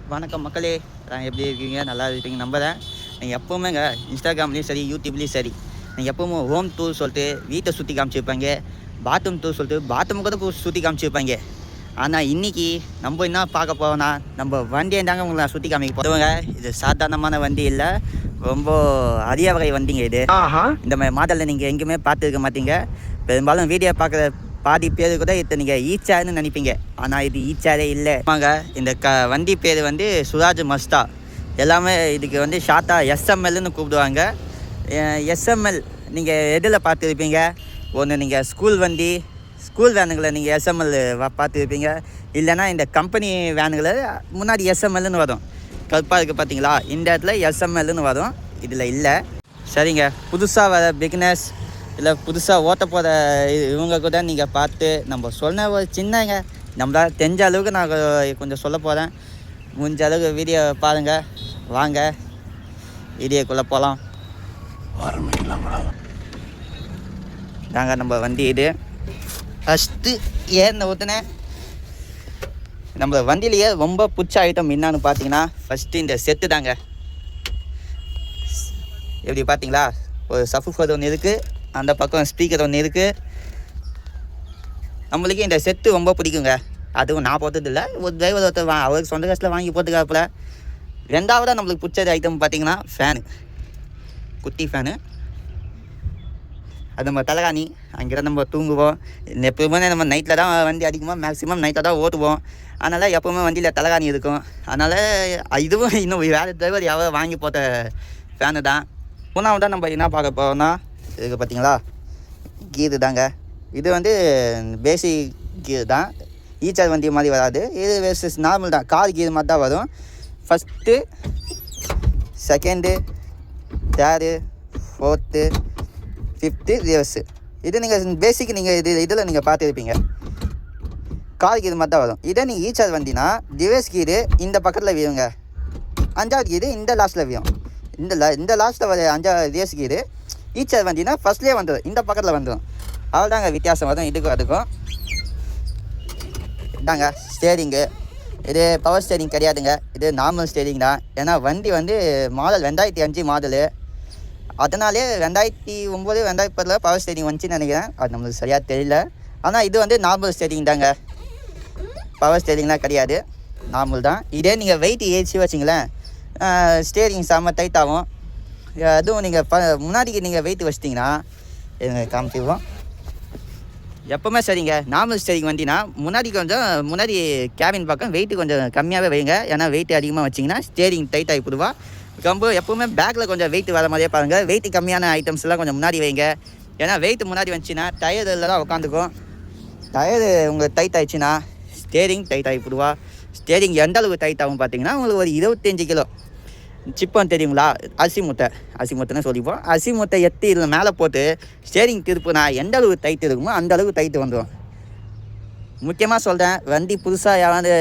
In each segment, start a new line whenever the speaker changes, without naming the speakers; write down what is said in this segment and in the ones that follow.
வணக்கம் மக்களே, எப்படி இருக்கீங்க? நல்லா இருப்பீங்க நம்புகிறேன். நீங்கள் எப்போவுமேங்க இன்ஸ்டாகிராம்லேயும் சரி, யூடியூப்லேயும் சரி, நீங்கள் எப்போவும் ஹோம் டூர் சொல்லிட்டு வீட்டை சுற்றி காமிச்சிருப்பாங்க, பாத்ரூம் டூர் சொல்லிட்டு பாத்ரூம் கூட சுற்றி காமிச்சிருப்பாங்க. ஆனால் இன்றைக்கி நம்ம என்ன பார்க்க போகிறோன்னா, நம்ம வண்டியை தாங்க உங்களை சுற்றி காமிக்க போகிறவங்க. இது சாதாரணமான வண்டி இல்லை, ரொம்ப அரிய வகை வண்டிங்க இது. இந்த மாதிரி மாடலில் நீங்கள் எங்கேயுமே பார்த்துருக்க மாட்டீங்க. பெரும்பாலும் வீடியோ பார்க்குற பாதி பேர் கூட இதை நீங்கள் ஈச்சாருன்னு நினைப்பீங்க. ஆனால் இது ஈச்சாரே இல்லை. ஆமாங்க, இந்த வண்டி பேர் வந்து சுராஜ் மஸ்தா. எல்லாமே இதுக்கு வந்து ஷார்ட்டாக எஸ்எம்எல்னு கூப்பிடுவாங்க. எஸ்எம்எல் நீங்கள் எதில் பார்த்துருப்பீங்க? ஒன்று நீங்கள் ஸ்கூல் வண்டி, ஸ்கூல் வேனுங்களை நீங்கள் எஸ்எம்எல் பார்த்துருப்பீங்க. இல்லைனா இந்த கம்பெனி வேனுங்களை முன்னாடி எஸ்எம்எல்னு வரும். கருப்பாக இருக்குது பார்த்தீங்களா? இந்த இடத்துல எஸ்எம்எல்னு வரும், இதில் இல்லை. சரிங்க, புதுசாக வர பிகினர்ஸ் இல்லை புதுசாக ஓட்ட போகிற இவங்க கூட நீங்கள் பார்த்து நம்ம சொன்ன ஒரு சின்னங்க நம்மளால் தெரிஞ்ச அளவுக்கு நான் கொஞ்சம் சொல்ல போகிறேன். முடிஞ்ச அளவுக்கு வீடியோ பாருங்கள். வாங்க வீடியோக்குள்ளே போகலாம். தாங்க நம்ம வண்டி இது. ஃபஸ்ட்டு ஏறின ஊற்றுனேன். நம்ம வண்டியிலேயே ரொம்ப பிடிச்ச ஐட்டம் என்னான்னு பார்த்தீங்கன்னா, ஃபஸ்ட்டு இந்த செட்டு தாங்க. எப்படி பார்த்தீங்களா? ஒரு சஃபர் ஒன்று இருக்குது, அந்த பக்கம் ஸ்பீக்கர் ஒன்று இருக்குது. நம்மளுக்கு இந்த செட்டு ரொம்ப பிடிக்குங்க. அதுவும் நான் போட்டதில்லை, ஒரு டிரைவர் ஒருத்தர் அவருக்கு சொந்த காசில் வாங்கி போட்டுக்காப்புல. ரெண்டாவதாக நம்மளுக்கு பிடிச்ச ஐட்டம் பார்த்திங்கன்னா ஃபேனு, குட்டி ஃபேனு. அது நம்ம தலைகாணி. அங்கே நம்ம தூங்குவோம். எப்போவுமே நம்ம நைட்டில் தான் வண்டி அதிகமாக மேக்ஸிமம் நைட்டில் தான் ஓட்டுவோம். அதனால் எப்போவுமே வண்டியில் தலைகாணி இருக்கும். அதனால் இதுவும் இன்னும் வேறு டிரைவர் யாரோ வாங்கி போட்ட ஃபேனு தான். மூணாவதாக நம்ம என்ன பார்க்க போகிறோம்னா, இதுக்கு பார்த்தீங்களா கீரு தாங்க. இது வந்து பேசிக் கீர் தான், ஈச்சார் வண்டி மாதிரி வராது. இது வேர்சஸ் நார்மல் தான், கார் கீர் மாதிரி தான் வரும். First, second, third, fourth, fifth, reverse. இது நீங்கள் பேசிக் நீங்கள் இதில் நீங்கள் பார்த்துருப்பீங்க. கார் கீர் மாதிரி தான் வரும். இதே நீங்கள் ஈச்சார் வண்டினா ரிவர்ஸ் கீரு இந்த பக்கத்தில் விழுங்க, அஞ்சாவது கீரு இந்த லாஸ்ட்டில் விழும். இந்த லாஸ்ட்டில் வர அஞ்சாவது ரிவர்ஸ் கீரு. ஈச்சார் வண்டினா ஃபஸ்ட்லேயே வந்துடும், இந்த பக்கத்தில் வந்துடும். அவ்வளோ தாங்க வித்தியாசம் வரும் இதுக்கும் அதுக்கும். இதாங்க ஸ்டேரிங்கு. இது பவர் ஸ்டேரிங் கிடையாதுங்க, இது நார்மல் ஸ்டேரிங் தான். ஏன்னா வண்டி வந்து மாடல் 2005 மாடலு. அதனாலே 2009 2010 பவர் ஸ்டேரிங் வந்துச்சுன்னு நினைக்கிறேன். அது நம்மளுக்கு சரியாக தெரியல. ஆனால் இது வந்து நார்மல் ஸ்டேரிங் தாங்க, பவர் ஸ்டேரிங்லாம் கிடையாது, நார்மல் தான். இதே நீங்கள் வெயிட் ஏற்றி வச்சிங்களேன், ஸ்டேரிங் செம்ம டைட் ஆகும். அதுவும் நீங்கள் முன்னாடிக்கு நீங்கள் வெயிட் வச்சிட்டிங்கன்னா காமிச்சிடுவோம். எப்போவுமே சரிங்க, நார்மல் ஸ்டேரிங் வண்டினா முன்னாடி கேபின் பக்கம் வெயிட்டு கொஞ்சம் கம்மியாகவே வைங்க. ஏன்னா வெயிட் அதிகமாக வச்சிங்கன்னா ஸ்டேரிங் டைட் ஆகி போடுவா. ரொம்ப எப்போவுமே பேக்கில் கொஞ்சம் வெயிட் வர மாதிரியே பாருங்கள். வெயிட் கம்மியான ஐட்டம்ஸ்லாம் கொஞ்சம் முன்னாடி வைங்க. ஏன்னா வெயிட் முன்னாடி வந்துச்சுன்னா டயரில் தான் உட்காந்துக்கும். டயரு உங்களுக்கு டைட் ஆகிடுச்சுன்னா ஸ்டேரிங் டைட் ஆகி போடுவா. ஸ்டேரிங் எந்த அளவுக்கு டைட் ஆகும் பார்த்தீங்கன்னா, உங்களுக்கு ஒரு 25 கிலோ சிப்பம் தெரியுங்களா? அரிசி மூட்டைன்னு சொல்லிப்போம். அரிசி மூட்டை எத்தி இதில் மேலே போட்டு ஸ்டேரிங் திருப்புனா எந்த அளவுக்கு டைட் இருக்குமோ அந்த அளவுக்கு டைட்டு வந்துடும். முக்கியமாக சொல்கிறேன், வண்டி புதுசாக யாராவது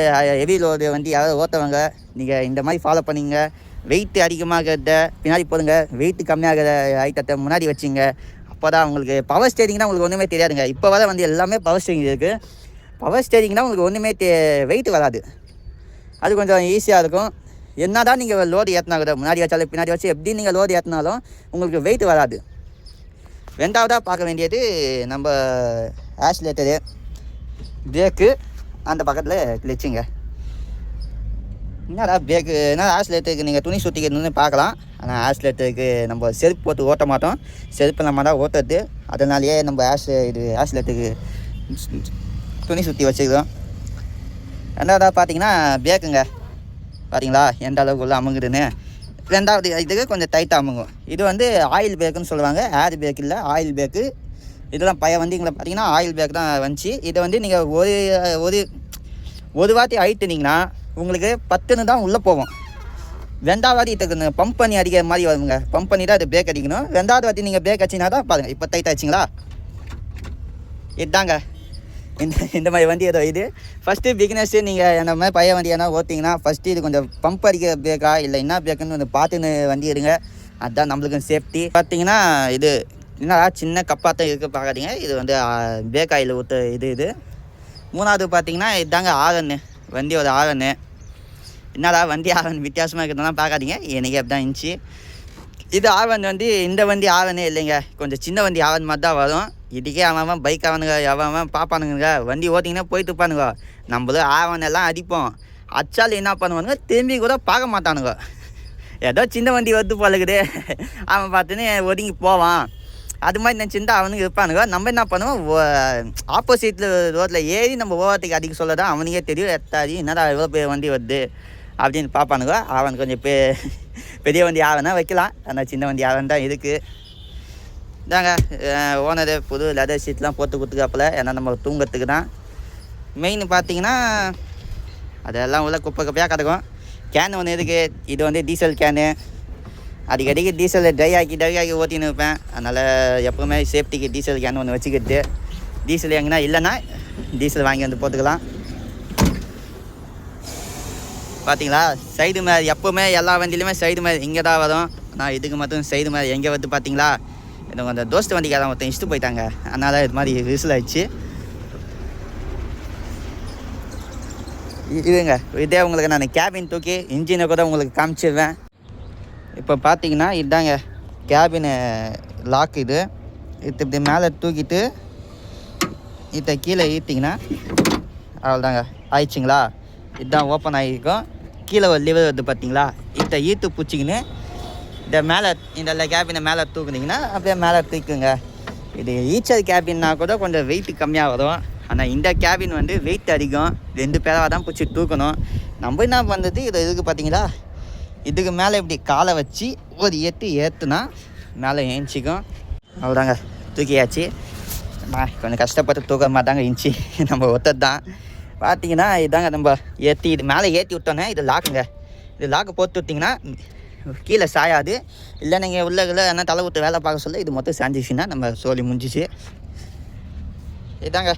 ஹெவி லோடு வண்டி யாராவது ஓட்டுறவங்க, நீங்கள் இந்த மாதிரி ஃபாலோ பண்ணிங்க. வெயிட்டு அதிகமாகிறத பின்னாடி போடுங்க, வெயிட்டு கம்மியாகிற ஐட்டத்தை முன்னாடி வச்சிங்க. அப்போ தான் உங்களுக்கு பவர் ஸ்டேரிங்னா உங்களுக்கு ஒன்றுமே தெரியாதுங்க. இப்போ வர வந்து எல்லாமே பவர் ஸ்டேரிங் இருக்குது. பவர் ஸ்டேரிங்னால் உங்களுக்கு ஒன்றுமே வெயிட் வராது, அது கொஞ்சம் ஈஸியாக இருக்கும். என்ன தான் நீங்கள் லோடு ஏற்றினா கூட, முன்னாடி வச்சாலும் பின்னாடி வச்சு எப்படி நீங்கள் லோடு ஏற்றினாலும் உங்களுக்கு வெயிட் வராது. ரெண்டாவதாக பார்க்க வேண்டியது நம்ம ஆக்சிலேட்டரு, பிரேக்கு, அந்த பக்கத்தில் கிளச்சுங்க. என்னடா பிரேக்கு என்ன ஆக்சிலேட்டருக்கு நீங்கள் துணி சுற்றிக்கணுன்னு பார்க்கலாம். ஆனால் ஆக்சிலேட்டருக்கு நம்ம செருப்பு போட்டு ஓட்ட மாட்டோம், செருப்பு நம்ம தான் ஓட்டுறது. அதனாலேயே நம்ம ஆக்சிலேட்டருக்கு துணி சுற்றி வச்சுக்கிறோம். ரெண்டாவதாக பார்த்தீங்கன்னா பிரேக்குங்க. பார்த்தீங்களா எந்த அளவுக்கு உள்ள அமுங்குதுன்னு. ரெண்டாவது இதுக்கு கொஞ்சம் டைட்டாக அமுங்கும். இது வந்து ஆயில் பிரேக்குன்னு சொல்லுவாங்க, ஏர் பிரேக் இல்லை, ஆயில் பிரேக்கு. இதெல்லாம் வண்டிங்களை பார்த்தீங்கன்னா ஆயில் பிரேக் தான் வந்துச்சு. இதை வந்து நீங்கள் ஒரு வாட்டி அழுத்தினீங்கன்னா உங்களுக்கு 10 தான் உள்ளே போகும். ரெண்டாவது வாட்டி இதுக்கு பம்ப் பண்ணி அடிக்கிற மாதிரி வருங்க. பம்ப் பண்ணி தான் அது பிரேக் அடிக்கணும். ரெண்டாவது வாட்டி நீங்கள் பிரேக் அடிச்சிங்கன்னா தான் பாருங்கள் இப்போ டைட் ஆகிடுச்சிங்களா. இதுதாங்க இந்த மாதிரி வண்டி ஏதோ இது. ஃபஸ்ட்டு பிகினர்ஸு நீங்கள் அந்த மாதிரி பழைய வண்டி ஏன்னா ஓட்டிங்கன்னா ஃபஸ்ட்டு இது கொஞ்சம் பம்ப் அடிக்கிற பிரேக்கா இல்லை என்ன பிரேக்குன்னு வந்து பார்த்துன்னு வண்டி எடுங்க. அதுதான் நம்மளுக்கும் சேஃப்டி. பார்த்தீங்கன்னா இது என்னடா சின்ன கப்பாத்தான் இருக்குது பார்க்காதீங்க, இது வந்து பிரேக் ஆயில் ஊற்ற இது. மூணாவது பார்த்தீங்கன்னா இதுதாங்க ஆரன்னு, வண்டியோட ஆரன்னு. என்னடா வண்டி ஆவன் வித்தியாசமாக இருக்கிறதெல்லாம் பார்க்காதீங்க, எனக்கு அப்படி தான் இருந்துச்சு. இது ஆவன் வந்து இந்த வண்டி ஆவனே இல்லைங்க, கொஞ்சம் சின்ன வண்டி ஆவன் மாதிரி தான் வரும். இதுக்கே அவன் பைக் ஆவனுங்க அவன் பார்ப்பானுங்க, வண்டி ஓட்டிங்கன்னா போயிட்டு இருப்பானுங்க. நம்மளும் ஆவனெல்லாம் அடிப்போம், அச்சால் என்ன பண்ணுவானுங்க திரும்பி கூட பார்க்க மாட்டானுங்க. ஏதோ சின்ன வண்டி வந்து பழகுது அவன் பார்த்துன்னு ஒதுங்கி போவான். அது மாதிரி நினச்சிருந்தா அவனுக்கு இருப்பானுங்க. நம்ம என்ன பண்ணுவோம், ஆப்போசிட்டில் ரோட்டில் ஏறி நம்ம ஓவரத்துக்கு அடிக்க சொல்ல தான் அவனுக்கே தெரியும், எத்தாதி என்னடா எவ்வளோ பெரிய வண்டி வருது அப்படின்னு பார்ப்பானுங்க. அவன் கொஞ்சம் பெரிய வண்டி ஆவனா வைக்கலாம், ஆனால் சின்ன வண்டி ஆவன் தான் இருக்குது. இதாங்க ஓனரு புது லெதர் சீட்லாம் போட்டு கொடுத்துக்காப்பில், ஏன்னா நம்ம தூங்கிறதுக்கு தான். மெயின் பார்த்தீங்கன்னா அதெல்லாம் உள்ள குப்பை குப்பையாக கிடக்கும். கேன் ஒன்று இருக்குது, இது வந்து டீசல் கேனு. அடிக்கடிக்கு டீசல் ட்ரை ஆக்கி ஓட்டின்னு இருப்பேன். அதனால் எப்போவுமே சேஃப்டிக்கு டீசல் கேன் ஒன்று வச்சுக்கிட்டு, டீசல் எங்கன்னா இல்லைன்னா டீசல் வாங்கி வந்து போட்டுக்கலாம். பார்த்தீங்களா சைடு மேலே எப்போவுமே எல்லா வண்டியிலுமே சைடு மேலே இங்கே தான் வரும். நான் இதுக்கு மட்டும் சைடு மேலே எங்கே வந்து பார்த்தீங்களா, எனக்கு அந்த தோஸ்து வண்டிக்காரன் ஒருத்தன் இஷ்டு போயிட்டாங்க, அதனால் இது மாதிரி விசில் ஆயிடுச்சு. இதுங்க இதே உங்களுக்கு நான் கேபின் தூக்கி இன்ஜினை கூட உங்களுக்கு காமிச்சிடுவேன். இப்போ பார்த்தீங்கன்னா இதுதாங்க கேபின் லாக். இது இப்படி மேலே தூக்கிட்டு இதை கீழே ஈட்டிங்கன்னா அவ்வளோதாங்க ஆயிடுச்சிங்களா. இதுதான் ஓப்பன் ஆகிருக்கும். கீழே ஒரு லிவர் வருது பார்த்தீங்களா, இதை ஈட்டு பிடிச்சிக்கின்னு இந்த மேலே இந்த கேபினை மேலே தூக்குனீங்கன்னா அப்படியே மேலே தூக்குங்க. இது ஈச்சர் கேபின்னா கூட கொஞ்சம் வெயிட் கம்மியாக வரும், ஆனால் இந்த கேபின் வந்து வெயிட் அதிகம், 2 பேராக தான் பிடிச்சி தூக்கணும். நம்ம என்ன பண்ணுறது, இதுக்கு பார்த்தீங்களா, இதுக்கு மேலே இப்படி காலை வச்சு ஒரு ஏற்றுனா மேலே ஏஞ்சிக்கும். அவ்வளோதாங்க தூக்கியாச்சு. நான் கொஞ்சம் கஷ்டப்பட்டு தூக்க மாட்டாங்க இன்ச்சு, நம்ம ஒத்தது தான். பார்த்தீங்கன்னா இதாங்க நம்ம ஏற்றி இது மேலே ஏற்றி விட்டோன்னே இது லாக்குங்க. இது லாக்கு போட்டு விட்டிங்கன்னா கீழே சாயாது. இல்லை நீங்கள் உள்ள என்ன தலை விட்டு வேலை பார்க்க சொல்ல இது மொத்தம் சாஞ்சிச்சுன்னா நம்ம சோழி முடிஞ்சிச்சு. இதாங்க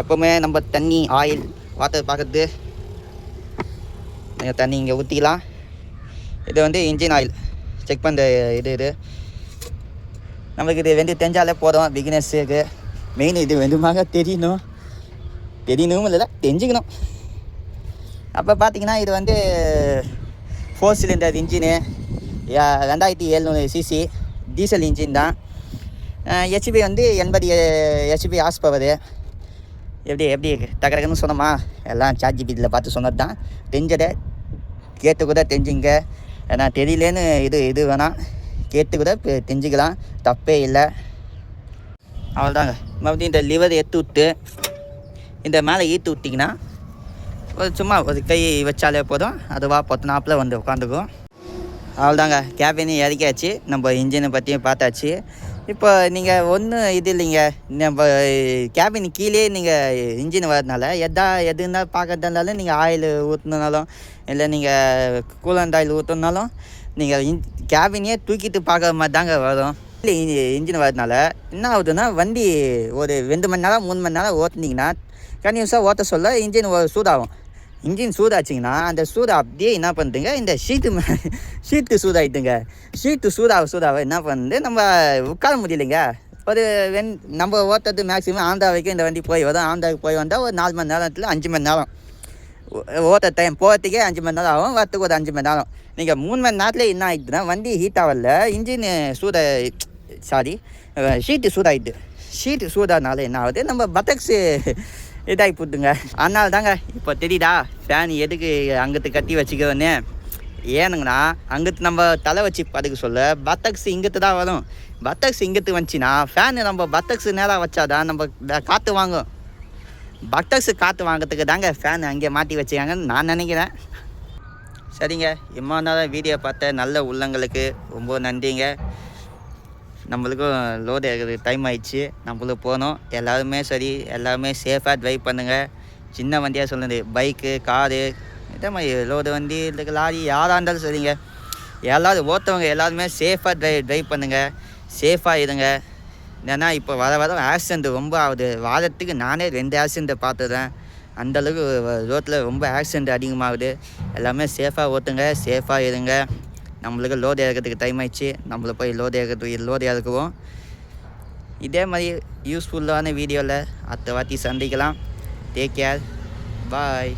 எப்போவுமே நம்ம தண்ணி ஆயில் வாட்டர் பார்க்குறது, நீங்கள் தண்ணி இங்கே ஊற்றிக்கலாம். இது வந்து இன்ஜின் ஆயில் செக் பண்ணுற இது நமக்கு இது வந்து தெரிஞ்சாலே போதும் பிகினர்ஸுக்கு. மெயின் இது வேண்டுமாக தெரியணும் இல்லை தெரிஞ்சுக்கணும். அப்போ பார்த்தீங்கன்னா இது வந்து 4 cylinder engine, 2700 cc diesel engine தான். ஹெச்பி வந்து 80 ஹெச்பி ஹார்ஸ் பவர். எப்படி டக்குன்னு சொன்னோமா, எல்லாம் ChatGPTயில் பார்த்து சொன்னது தான். தெரிஞ்சதை கேட்டு கூட தெரிஞ்சுங்க, ஏன்னா தெரியலேன்னு இது வேணாம், கேட்டு கூட தெரிஞ்சுக்கலாம், தப்பே இல்லை. அவ்வளோதாங்க. மறுபடியும் இந்த லிவர் எடுத்து விட்டு இந்த மேலே ஈட்டு விட்டிங்கன்னா சும்மா ஒரு கை வச்சாலே போதும், அதுவாக 10 நாப்பில் வந்து உட்காந்துக்கும். அவ்வளோதாங்க கேபின் இறக்கியாச்சு, நம்ம இன்ஜினை பற்றியும் பார்த்தாச்சு. இப்போ நீங்கள் ஒன்றும் இது இல்லைங்க, நம்ம கேபின் கீழே நீங்கள் இன்ஜின் வரதுனால எதுனா பார்க்கறதுனாலும் நீங்கள் ஆயில் ஊற்றினாலும் இல்லை நீங்கள் கூலண்ட் ஆயில் ஊற்றினாலும் நீங்கள் கேபினையே தூக்கிட்டு பார்க்குற மாதிரி தாங்க வரும். இல்லை இன்ஜின் வரதுனால என்ன ஆகுதுன்னா, வண்டி ஒரு 2 மணி நேரம் 3 மணி நேரம் ஓட்டினீங்கன்னா கன்யூஸாக ஓட்ட சொல்ல இன்ஜின் சூடாகும். இன்ஜின் சூடாச்சிங்கன்னா அந்த சூடை அப்படியே என்ன பண்ணுதுங்க, இந்த ஷீட்டு சூடாகிட்டுங்க. ஷீட்டு சூடாக என்ன பண்ணுது, நம்ம உட்கார முடியலைங்க. ஒரு நம்ம ஓட்டுறது மேக்ஸிமம் ஆந்திரா வரைக்கும் இந்த வண்டி போய் வரும். ஆந்திராவுக்கு போய் வந்தால் ஒரு 4 மணி நேரத்தில் 5 மணி நேரம் ஓட்ட டைம். போகிறதுக்கே 5 மணி நேரம் ஆகும், வரத்துக்கு ஒரு 5 மணி நேரம். நீங்கள் 3 மணி நேரத்தில் என்ன ஆகிடுதுன்னா, வண்டி ஹீட் ஆகல, இன்ஜின் ஷீட்டு சூடாகிடுது. ஷீட்டு சூடானால என்ன ஆகுது, நம்ம பட்டக்ஸு இதாகி போட்டுங்க. அதனால தாங்க இப்போ தெரியுதா ஃபேன் எதுக்கு அங்கத்து கட்டி வச்சுக்கோன்னு. ஏனுங்கண்ணா, அங்கத்து நம்ம தலை வச்சு படுக்க சொல்ல பட்டக்ஸ் இங்கத்து தான் வரும். பட்டக்ஸ் இங்கத்து வந்துச்சுன்னா ஃபேனு நம்ம பட்டக்ஸ் நேராக வச்சாதான் நம்ம காற்று வாங்கும். பட்டக்ஸு காற்று வாங்கிறதுக்கு தாங்க ஃபேன் அங்கே மாட்டி வச்சுக்காங்கன்னு நான் நினைக்கிறேன். சரிங்க, இம்மா நேரம் வீடியோ பார்த்த நல்ல உள்ளங்களுக்கு ரொம்ப நன்றிங்க. நம்மளுக்கும் லோடு ஏறுறது டைம் ஆயிடுச்சு, நம்மளும் போகணும். எல்லாருமே சேஃபாக ட்ரைவ் பண்ணுங்கள். சின்ன வண்டியாக சொல்லுது, பைக்கு காரு இதே மாதிரி லோடு வண்டி இல்லை லாரி யாராக இருந்தாலும் சரிங்க, எல்லோரும் ஓட்டுறவங்க எல்லாருமே சேஃபாக ட்ரைவ் பண்ணுங்கள், சேஃபாக இருங்க. ஏன்னா இப்போ வர ஆக்சிடெண்ட் ரொம்ப ஆகுது. வாரத்துக்கு நானே 2 ஆக்சிடெண்ட்டை பார்த்துறேன். அந்தளவுக்கு ரோட்டில் ரொம்ப ஆக்சிடெண்ட் அதிகமாகுது. எல்லாமே சேஃபாக ஓட்டுங்க, சேஃபாக இருங்க. நம்மளுக்கு லோடு இறக்கிறதுக்கு டைம் ஆயிடுச்சு, நம்மளை போய் லோடு இறக்குவோம். இதே மாதிரி யூஸ்ஃபுல்லான வீடியோவில் அடுத்த வாட்டி சந்திக்கலாம். டேக் கேர், பாய்.